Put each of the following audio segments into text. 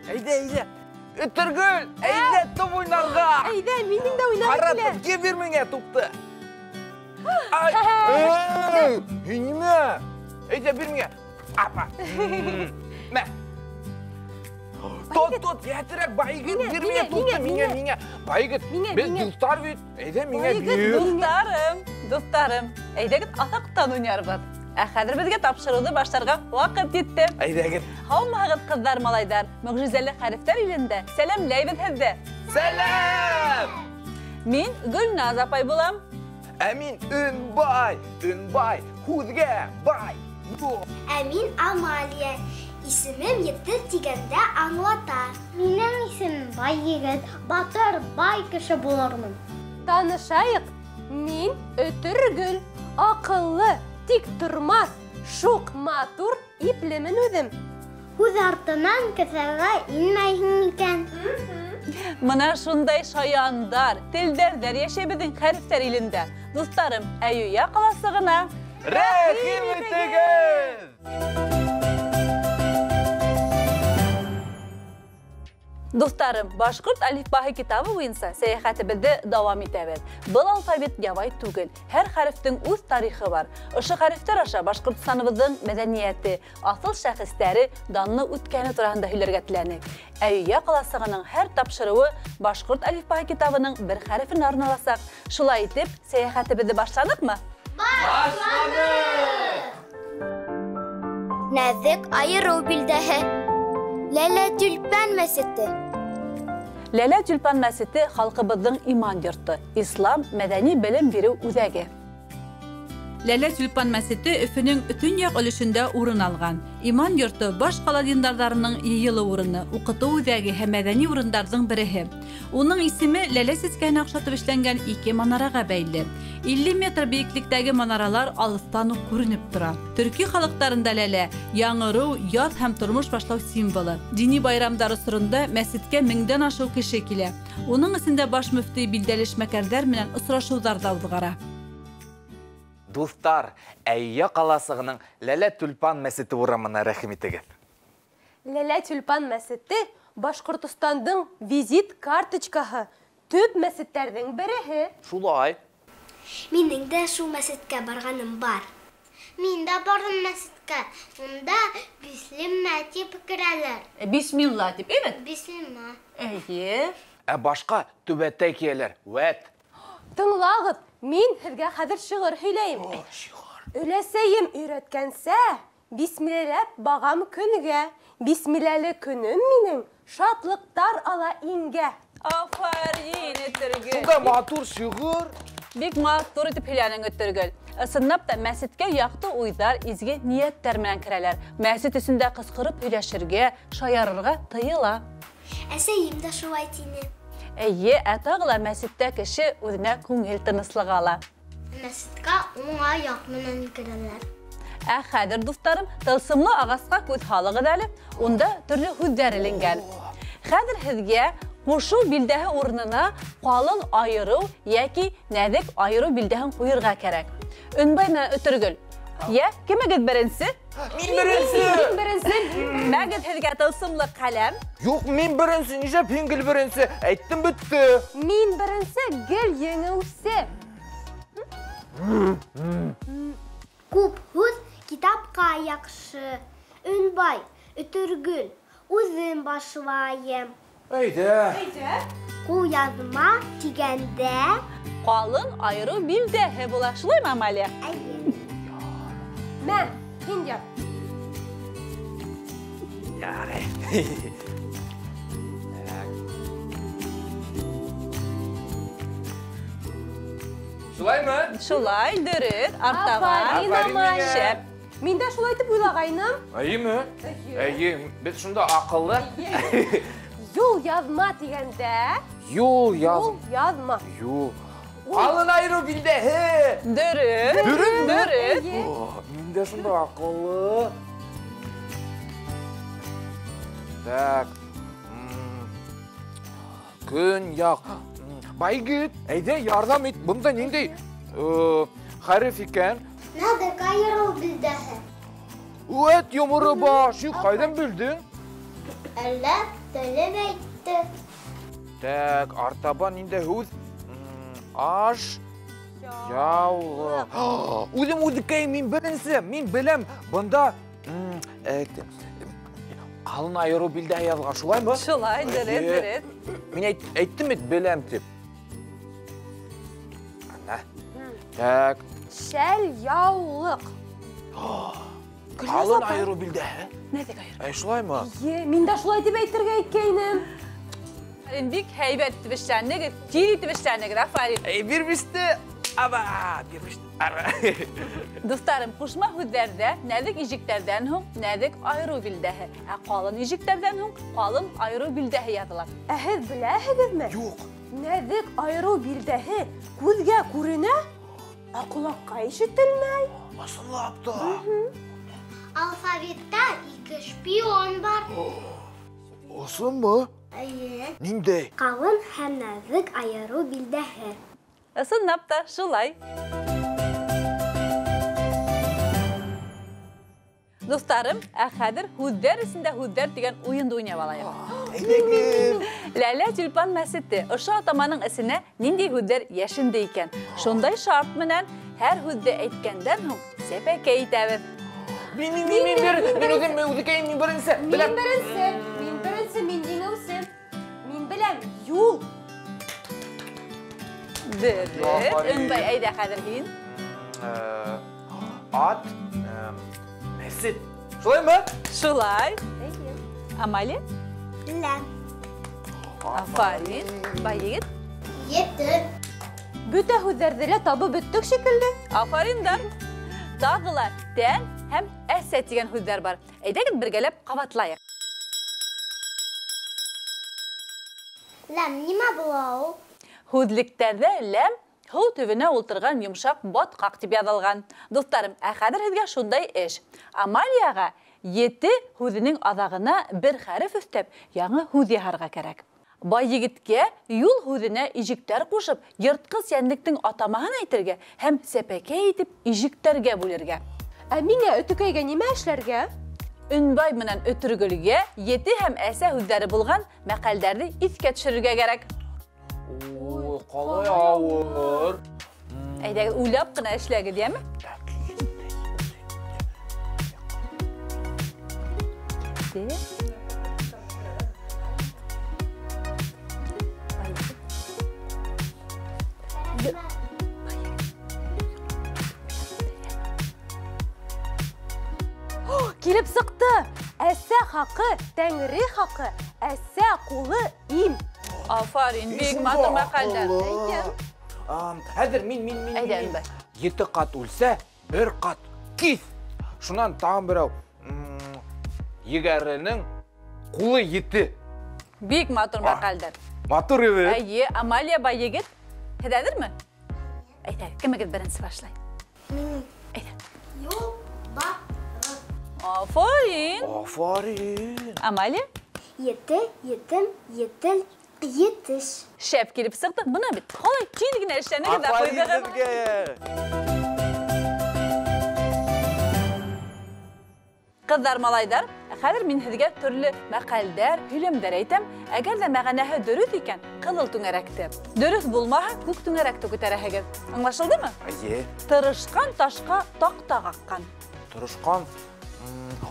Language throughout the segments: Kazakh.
Eyde. Ütürgül, eyde top oynarga. Eyde, mening de oynarım Qarat, bile. ke bermenge toptu. Ay, nima? Eyde bermenge. Apa. Ne? Tot, yetirak baygit bermenge toptu menga. Baygit. Ben dostlar bit. Eyde menga. Dostlarım. Eyde git ataktan oynarbız. Хәзер безгә тапшыруды башларга вакыт җитте. Әйдә гит. Һаумагыз кызлар, малайдар, мөгъҗизәле хәрефтәр илендә. Сәламләйбез һездә. Сәлам! Мин Гөлназ апай булам. Ә мин Үнбай, һүзгә бай. Мин Амалия. Исемем Йетер дигәндә аңлата. Минем исемем Бай егет, батыр, бай кеше булырмын. Танышайык. Мин Өтөргөл, акыллы, тик тормас, шук матур, иплемен үҙем. Һүҙ артынан кеҫәгә инмәйһең икән. Мына шундай шаяндар, телдәрҙәр йәшәй беҙҙең хәрефтәр илендә. Дуҫтарым, Әйүя ҡаласығына рәхим итегеҙ! Дуҫтарым, башҡорт әлифбаһы китабы буйынса сәйәхәтебеҙҙе дауам итәбеҙ. Был алфавит ябай түгел, һәр хәрефтең үҙ тарихы бар. Ошо хәрефтәр аша Башҡортостаныбыҙҙың мәҙәниәте, аҫыл шәхестәре, данлы үткәне тураһында һөйләргә теләнек. Әйүя ҡаласығының һәр тапшырыуы башҡорт әлифбаһы китабының бер хәрефенә арналасаҡ. Шулай итеп, сәйәхәтебеҙҙе башланыҡмы? Башланыҡ! Нәҙек айырыу билдәһе. Ләлә Тюльпан мәсете. Ләлә Тюльпан мәсете халҡыбыҙҙың иман йорто, ислам, мәҙәни белем биреү үҙәге. Ләлә Тюльпан мәсете Өфөнөң төньяҡ өлөшөндә урын алған. Иман йорто баш ҡала диндарҙарының йыйылыу урыны, уҡытыу үҙәге һәм мәҙәни урындарҙың береһе. Уның исеме Ләлә сәскәһенә оҡшатып эшләнгән 2 манараға бәйле. 50 метр бейеклектәге манаралар алыҫтан уҡ күренеп тора. Төрки халыҡтарында Ләлә яңырыу, яҙ һәм тормош башлау символы. Дини байрамдар осоронда мәсеткә 1000-дән ашыу кеше килә. Уның эсендә баш мөфти билдәле эшмәкәрҙәр менән осрашыуҙар ҙа уҙғара. Дуҫтар, Әйүя ҡаласығының Ләлә Тюльпан мәсете урамына рәхим итегеҙ. Ләлә Тюльпан мәсете Башҡортостандың визит карточкаһы, төп мәсеттәрҙең береһе. Шулай. Минең дә шул мәсеткә барғаным бар. Мин дә бардым мәсеткә. Унда бисмилла тип керәләр. Бисмилла тип, evet. Бисмилла. Әйе. Башҡа төбәтәй киәләр. Вәт. Тыңлағыҙ, мин һеҙгә хәҙер шиғыр һөйләйем. Өләсәйем өйрәткәнсә, бисмилләләп бағам көнгә. Бисмилләле көнөм минең, шатлыҡтар ала иңгә. Афарин, Өтөргөл. Шунда матур шиғыр. Бик матур итеп һөйләнең, Өтөргөл. Ысынлап та мәсеткә яҡты уйҙар, изге ниәттәр менән керәләр. Мәсет эсендә ҡысҡырып һөйләшергә, шаярырға тыйыла. Әсәйем дә шулай тине. Әйе, тағы ла мәсеттә кеше үҙенә күңел тыныслығы ала. Мәсеткә уңа яҡ менән керәләр. Хәҙер, дуҫтарым, тылсымлы ағасҡа күҙ һалығыҙ әле, унда төрлө һүҙҙәр эленгән. Хәҙер һеҙгә ҡушыу билдәһе урынына ҡалын айырыу йәки нәҙек айырыу билдәһен ҡуйырға кәрәк. Өнбай менән Өтөргөл. Йә, кемегеҙ беренсе? Мин беренсе. Мәгеҙ һеҙгә тылсымлы ҡәләм. Юҡ, мин беренсе, нишәп һин гел беренсе? Әйттем бөттө. Мин беренсе, гел еңеүсе. Күп һүҙ китапҡа яҡшы. Өнбай, Өтөргөл, үҙем башлайым. Әйҙә. Ҡул яҙма тигәндә... Ҡалын айырыу билдәһе була. Шулаймы, Амалия? Мә, һин яп. Ярай. Şulay mı? Şulay, dürüst, артабан. Aferin Aferin Amalia. Şep. Мен дә шулай итеп уйлагайным. İyi mi? İyi. Biz şunda akıllı. Юл язма дигәндә, Yol yaz. юл язма. Yol. Alın ayrı bilde he. Dürüst. Dürüst. Dürüst. Minde şunda akıllı. Так. Gün yak. Baygıt. Eyde yardım et. Bunda neydi? Harif iken. Nerede kayırıl bildi? Evet yumuru başı. Kaydan bildin? Elle söylemeydi. Так, артабан инде хүз. Аш. Яулы. Үзем үзекей мин беренсе. Мин белем. Бында алын айыру билде язган шулаймы? Şulay, dürüst, dürüst. Мен айттым бит белем деп. Ана. Так, Шәл яулык. алын айыру билде. Ne dek ayır? Шулаймы? Мен дә шулай дип әйтергә иткәйнем. Bik heybet tibişlerine, ciri tibişlerine, aferin. Bir biste. Aba, bir biste. Dostlarım, kuşma hüdderde, nedik iciklerden hüm, nedik ayrı bildehi. Qalın iciklerden hüm, qalın ayrı bildehi yadılar. Әһез беләһегезме? Yok. Нәзек айыру билдәһе күзгә күренә, ә ҡолаҡҡа ишетелмәй. Nasıl yaptı? Alfabette iki şpiyon var. Olsun mu? Evet. Ninde? Kalın hem nazik ayırı bildehi. Isın napta, şulay. Dostlarım, əxədir hüddər isində hüddər digən oyunda oynayaq. Lələ Tülpan Məsciddi, Işıq atamanın isinə nindi hüddər yaşında ikən. Şunday şart menən hər hüddər etkəndən hüm sepəkə itəbir. Min özüm min birinse. Мин беренсе, мин еңеүсе. Мин беләм, юл. Dürüst, Aferin. ünbay ayda xədir hin. At. Mesut. Şulay mı? Şulay, Amali, Lem. aferin, bayıt, Yetti. Бөтә һүҙҙәрҙе лә табып бөттөк шикелле. aferin dar. Dağılar, tən, həm əsət digən hüddər var. Əydəgət birgələb qavatlayıq. Lem nima bu? Hüdlikterde ləm hıl tüvünə ultırğan yumşaq bot qaqtib yazılğan. Dostlarım, əxədir hüzgə şunday iş. Amaliyağa 7 hüzinin adağına bir xərif üstəb, yağı hüz yaharğa kərək. Bay yigitke yul hüzine ijiklər qoşub, yırtqız yəndiktin atamağın aytırgə, həm səpəkə etib ijiklərgə bölürgə. Ә миңә өтөкәйгә нимә эшләргә? Ünbay менән ötürgülüge 7 həm əsə hüzləri bulğan məqəllərdi iskə düşürgə gərək. Oy, qalay ağır. Əydəgə uylab qına işləgi deyəmi? Килеп сыҡты. Әсә хаҡы, тәңре хаҡы, әсә ҡулы им. Aferin, büyük matır məqəllər. Hədir, min. Әйдә, Ünbay. 7 qat ölsə, 1 qat kis. Şundan tağın birəv. Yegərinin qulu 7. Büyük matır məqəllər. Matır evet. Әйе, Амалия bay yigit. Hedədir mi? Әйdə, kimə birinci başlay. Әйdə. Yol bak. Aferin. Aferin. Amaliya, Yetti, yetim, yetil, yetiş. şef gelip sıktı. Buna bit. Kolay, çiğdigine işlerine kadar Aferin koyduğum. sizge. Kızlar malaydar, xədir min hizgə türlü məqəllər, hüləmdər eytəm, əgər də məğənəhi dörüz ikən qızıl tüngərəkdir. Dörüz bulmaha kuk tüngərəkdir kütərəhəgir. Anlaşıldı mı? Aye. Tırışqan taşqa taqta qaqqan. Turuşqan.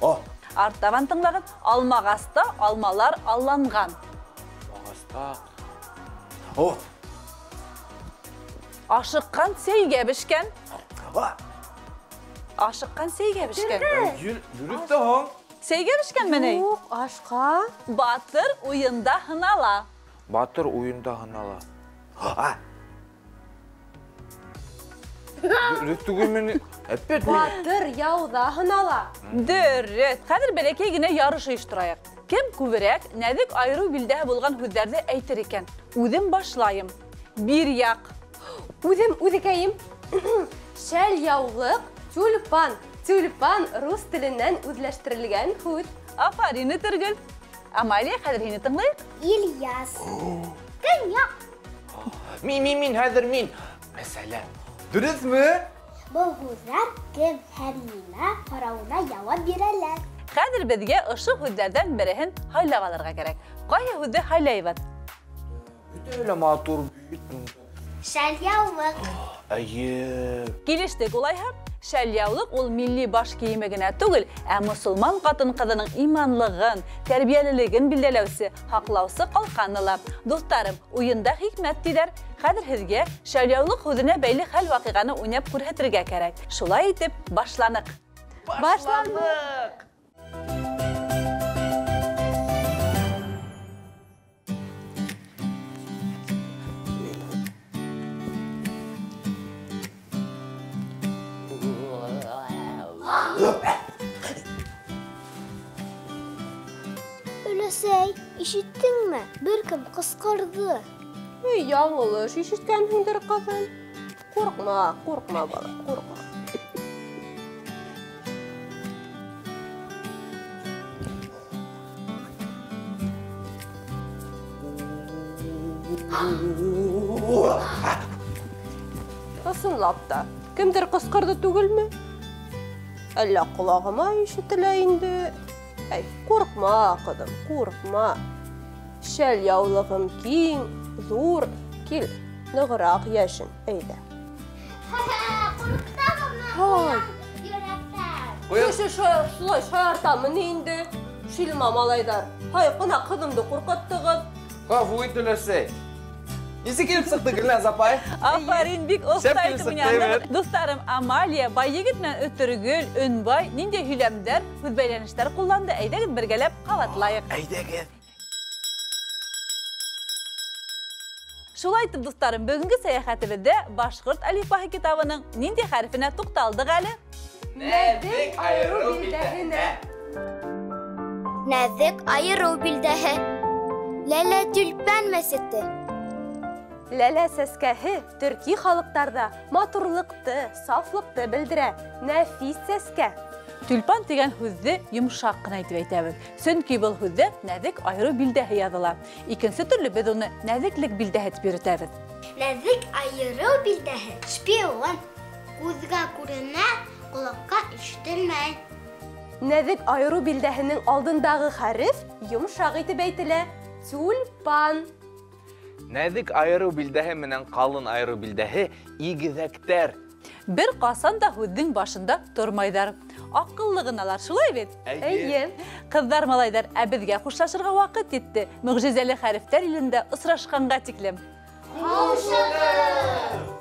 Oh. Arttavan tınlağın almağasta almalar allanğan. Ağasta. Oh. Aşıqqan seyge bişkən. Oh. Aşıqqan seyge bişkən. Yürüp de hon. Seyge bişkən məney. Юҡ, ашҡа. Batır uyunda hınala. Batır oyunda hınala. Ha. Түгелмен әппет. Батыр яуда һынала. Дөрес. Хәзер бәләкәй генә ярыш оештырайык. Кем күбрәк нәзек айыру билдәһе булган һүзләрне әйтер икән? Үзем башлайым. Bir як. Үзем үзекәйем. Шәл яулык, тюльпан. Тюльпан рус теленнән үзләштерелгән һүз. Афарин Тиргел. Амалия, хәзер һине тыңлыйк. İlyas. Kınyak. Мин, хәзер мин. Мәсәлә. Дөресме? Бұл һүзләр кем һәм нимә карауына яуап бирәләр. Хәзер безгә ошо һүзләрдән береһен һайлап алырга кирәк. Кайһы һүзне һайлайбыз? Бөтәле матур бит. Шәл яулык. Әйе. Килештек улайһа. Шәльяулык ул милли баш киеме генә түгел, ә мусулман катын-кызының иманлыгын, тәрбиялелеген билдәләүсе, хаклаусы калканыла. Дусларым, уенда хикмәт диләр. Хәзер һезгә шәльяулык һүзенә бәйле хәл вакыйганы уйнап күрһәтергә кирәк. Шулай итеп, башланык. Башланык. Өләсәй, ишеттеңме? Бер кем кыскырды. Яңылыш ишеткәнһеңдер, кызым. Курыкма, курыкма бала, курыкма. Ысынлап та, кемдер кыскырды түгелме? Әллә колагыма ишетелә инде? Әй, курыкма, кызым, курыкма. Шәл яулыгым киң, зур, кил, ныгырак яшен, әйдә. Һай. Кеше шулай шаяртамын инде. Шилма малайдар. Һай, кына кызымды куркыттыгыз. Гафу ит, Өләсәй. Нисек килеп сыкты, Гөлназ апай? Афарин, бик оста итеп уйнадык. Дусларым, Амалия, бай егет менән Өтөргөл, Өнбай, ниндәй һөйләмдәр, һүз бәйләнешләр кулланды. Әйдәгез бергәләп кабатлайык. Әйдәгез. Шулай итеп, дусларым, бүгенге сәяхәтебездә Башкорт әлифбаһы китабының ниндәй хәрефенә тукталдык әле? Нәзек айыру билдәһенә. Нәзек айыру билдәһе. Ләлә тюльпан мәсете. Ләлә сәскәһе төрки халыктарда матурлыкты, сафлыкты белдерә. Нәфис сәскә. Тюльпан дигән һүзне йомшак кына итеп әйтәбез. Сөнки был һүздә нәзек айыру билдәһе языла. Икенче төрле без уны нәзеклек билдәһе дип йөртәбез. Нәзек айыру билдәһе. Шпион. Күзгә күренә, колакка ишетелмәй. Нәзек айыру билдәһенең алдындагы хәреф йомшак итеп әйтелә. Тюльпан. Нәзик айыру билдәһе менән калын айыру билдәһе игезәктәр. Бер касан да һүзнең башында тормайдар. Акыллы гыналар, шулай бит? Әйе. Кыздар, малайдар, ә безгә хушлашырга вакыт итте. Мөгъҗизәле хәрефтәр илендә осрашканга тиклем. Һаушыгыз!